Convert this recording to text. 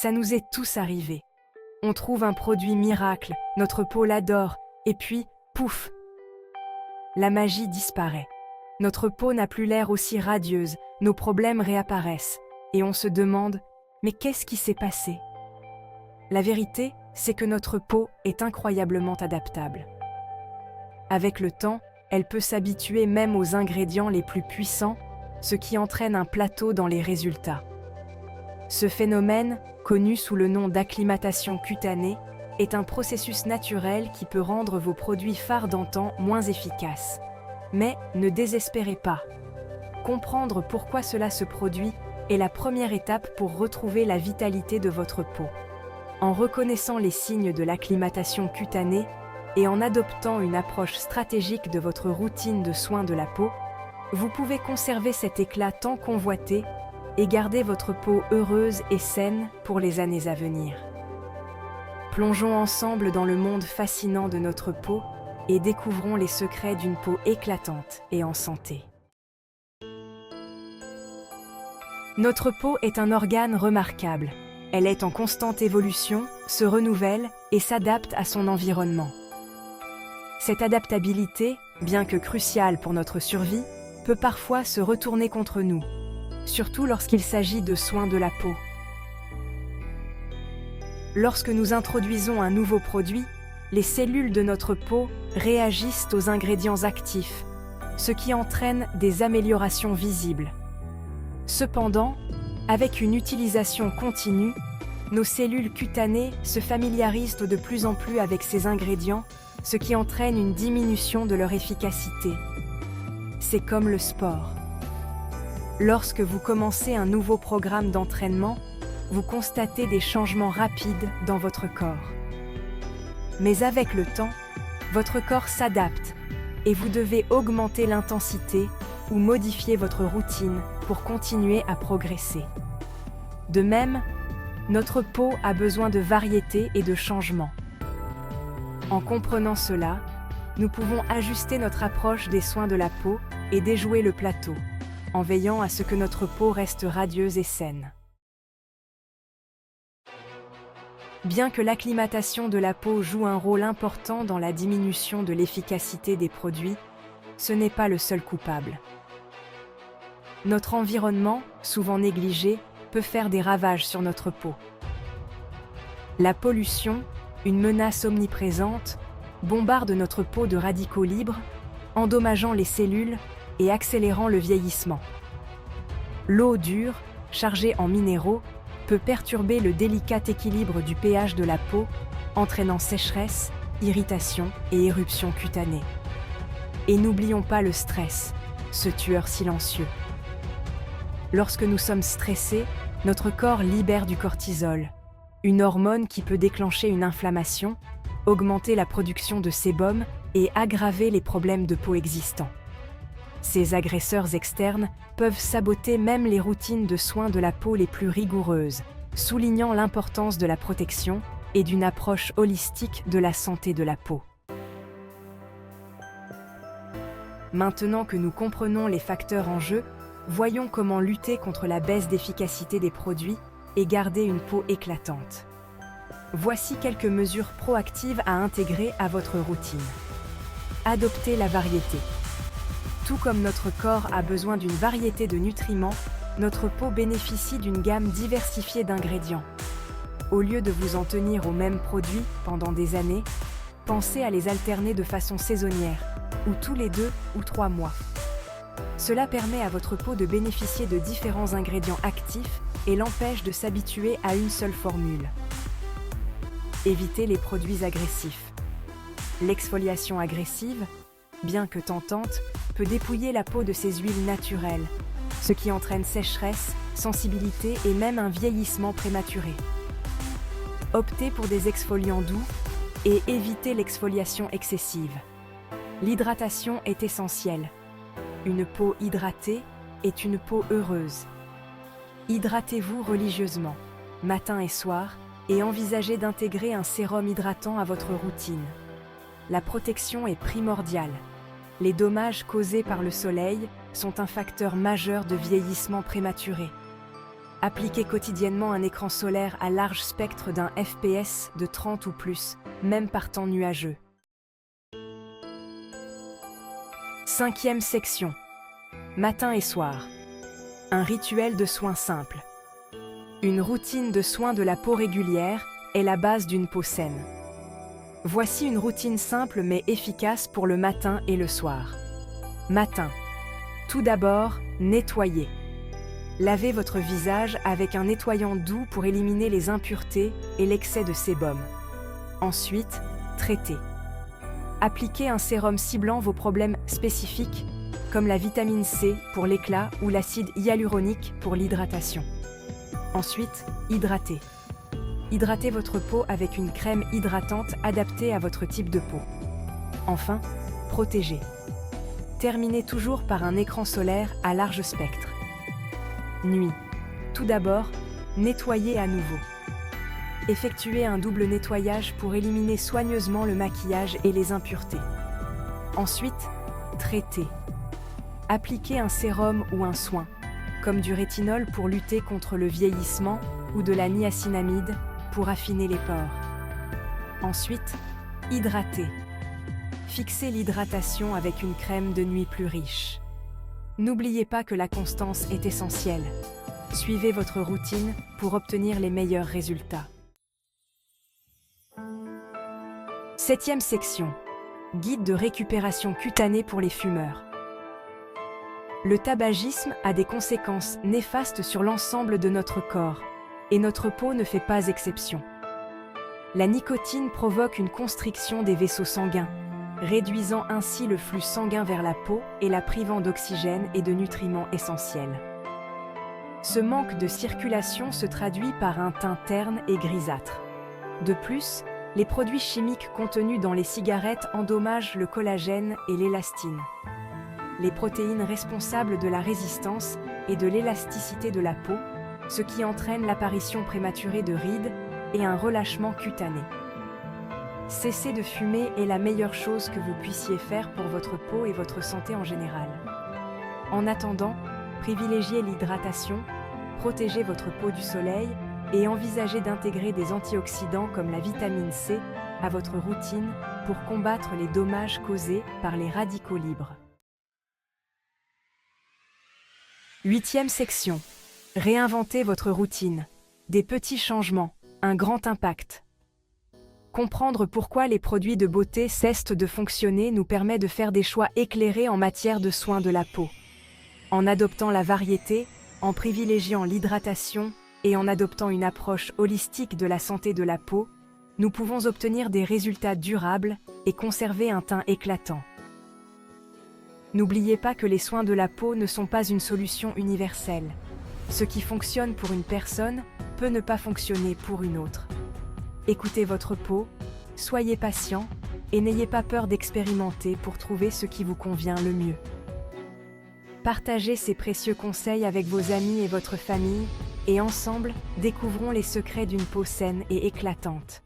Ça nous est tous arrivé. On trouve un produit miracle, notre peau l'adore, et puis, pouf, la magie disparaît. Notre peau n'a plus l'air aussi radieuse, nos problèmes réapparaissent, et on se demande « mais qu'est-ce qui s'est passé ?» La vérité, c'est que notre peau est incroyablement adaptable. Avec le temps, elle peut s'habituer même aux ingrédients les plus puissants, ce qui entraîne un plateau dans les résultats. Ce phénomène, connu sous le nom d'acclimatation cutanée, est un processus naturel qui peut rendre vos produits phares d'antan moins efficaces. Mais ne désespérez pas. Comprendre pourquoi cela se produit est la première étape pour retrouver la vitalité de votre peau. En reconnaissant les signes de l'acclimatation cutanée et en adoptant une approche stratégique de votre routine de soins de la peau, vous pouvez conserver cet éclat tant convoité et garder votre peau heureuse et saine pour les années à venir. Plongeons ensemble dans le monde fascinant de notre peau et découvrons les secrets d'une peau éclatante et en santé. Notre peau est un organe remarquable. Elle est en constante évolution, se renouvelle et s'adapte à son environnement. Cette adaptabilité, bien que cruciale pour notre survie, peut parfois se retourner contre nous, surtout lorsqu'il s'agit de soins de la peau. Lorsque nous introduisons un nouveau produit, les cellules de notre peau réagissent aux ingrédients actifs, ce qui entraîne des améliorations visibles. Cependant, avec une utilisation continue, nos cellules cutanées se familiarisent de plus en plus avec ces ingrédients, ce qui entraîne une diminution de leur efficacité. C'est comme le sport. Lorsque vous commencez un nouveau programme d'entraînement, vous constatez des changements rapides dans votre corps. Mais avec le temps, votre corps s'adapte et vous devez augmenter l'intensité ou modifier votre routine pour continuer à progresser. De même, notre peau a besoin de variété et de changement. En comprenant cela, nous pouvons ajuster notre approche des soins de la peau et déjouer le plateau, en veillant à ce que notre peau reste radieuse et saine. Bien que l'acclimatation de la peau joue un rôle important dans la diminution de l'efficacité des produits, ce n'est pas le seul coupable. Notre environnement, souvent négligé, peut faire des ravages sur notre peau. La pollution, une menace omniprésente, bombarde notre peau de radicaux libres, endommageant les cellules et accélérant le vieillissement. L'eau dure, chargée en minéraux, peut perturber le délicat équilibre du pH de la peau, entraînant sécheresse, irritation et éruption cutanée. Et n'oublions pas le stress, ce tueur silencieux. Lorsque nous sommes stressés, notre corps libère du cortisol, une hormone qui peut déclencher une inflammation, augmenter la production de sébum et aggraver les problèmes de peau existants. Ces agresseurs externes peuvent saboter même les routines de soins de la peau les plus rigoureuses, soulignant l'importance de la protection et d'une approche holistique de la santé de la peau. Maintenant que nous comprenons les facteurs en jeu, voyons comment lutter contre la baisse d'efficacité des produits et garder une peau éclatante. Voici quelques mesures proactives à intégrer à votre routine. Adoptez la variété. Tout comme notre corps a besoin d'une variété de nutriments, notre peau bénéficie d'une gamme diversifiée d'ingrédients. Au lieu de vous en tenir aux mêmes produits pendant des années, pensez à les alterner de façon saisonnière, ou tous les 2 ou 3 mois. Cela permet à votre peau de bénéficier de différents ingrédients actifs et l'empêche de s'habituer à une seule formule. Évitez les produits agressifs. L'exfoliation agressive, bien que tentante, peut dépouiller la peau de ses huiles naturelles, ce qui entraîne sécheresse, sensibilité et même un vieillissement prématuré. Optez pour des exfoliants doux et évitez l'exfoliation excessive. L'hydratation est essentielle. Une peau hydratée est une peau heureuse. Hydratez-vous religieusement, matin et soir, et envisagez d'intégrer un sérum hydratant à votre routine. La protection est primordiale. Les dommages causés par le soleil sont un facteur majeur de vieillissement prématuré. Appliquez quotidiennement un écran solaire à large spectre d'un FPS de 30 ou plus, même par temps nuageux. 5e section. Matin et soir. Un rituel de soins simple. Une routine de soins de la peau régulière est la base d'une peau saine. Voici une routine simple mais efficace pour le matin et le soir. Matin. Tout d'abord, nettoyez. Lavez votre visage avec un nettoyant doux pour éliminer les impuretés et l'excès de sébum. Ensuite, traitez. Appliquez un sérum ciblant vos problèmes spécifiques, comme la vitamine C pour l'éclat ou l'acide hyaluronique pour l'hydratation. Ensuite, hydratez. Hydratez votre peau avec une crème hydratante adaptée à votre type de peau. Enfin, protégez. Terminez toujours par un écran solaire à large spectre. Nuit. Tout d'abord, nettoyez à nouveau. Effectuez un double nettoyage pour éliminer soigneusement le maquillage et les impuretés. Ensuite, traitez. Appliquez un sérum ou un soin, comme du rétinol pour lutter contre le vieillissement ou de la niacinamide pour affiner les pores. Ensuite, hydratez. Fixez l'hydratation avec une crème de nuit plus riche. N'oubliez pas que la constance est essentielle. Suivez votre routine pour obtenir les meilleurs résultats. 7e section. Guide de récupération cutanée pour les fumeurs. Le tabagisme a des conséquences néfastes sur l'ensemble de notre corps, et notre peau ne fait pas exception. La nicotine provoque une constriction des vaisseaux sanguins, réduisant ainsi le flux sanguin vers la peau et la privant d'oxygène et de nutriments essentiels. Ce manque de circulation se traduit par un teint terne et grisâtre. De plus, les produits chimiques contenus dans les cigarettes endommagent le collagène et l'élastine, les protéines responsables de la résistance et de l'élasticité de la peau, ce qui entraîne l'apparition prématurée de rides et un relâchement cutané. Cesser de fumer est la meilleure chose que vous puissiez faire pour votre peau et votre santé en général. En attendant, privilégiez l'hydratation, protégez votre peau du soleil et envisagez d'intégrer des antioxydants comme la vitamine C à votre routine pour combattre les dommages causés par les radicaux libres. 8e section. Réinventez votre routine. Des petits changements, un grand impact. Comprendre pourquoi les produits de beauté cessent de fonctionner nous permet de faire des choix éclairés en matière de soins de la peau. En adoptant la variété, en privilégiant l'hydratation et en adoptant une approche holistique de la santé de la peau, nous pouvons obtenir des résultats durables et conserver un teint éclatant. N'oubliez pas que les soins de la peau ne sont pas une solution universelle. Ce qui fonctionne pour une personne peut ne pas fonctionner pour une autre. Écoutez votre peau, soyez patient et n'ayez pas peur d'expérimenter pour trouver ce qui vous convient le mieux. Partagez ces précieux conseils avec vos amis et votre famille et ensemble, découvrons les secrets d'une peau saine et éclatante.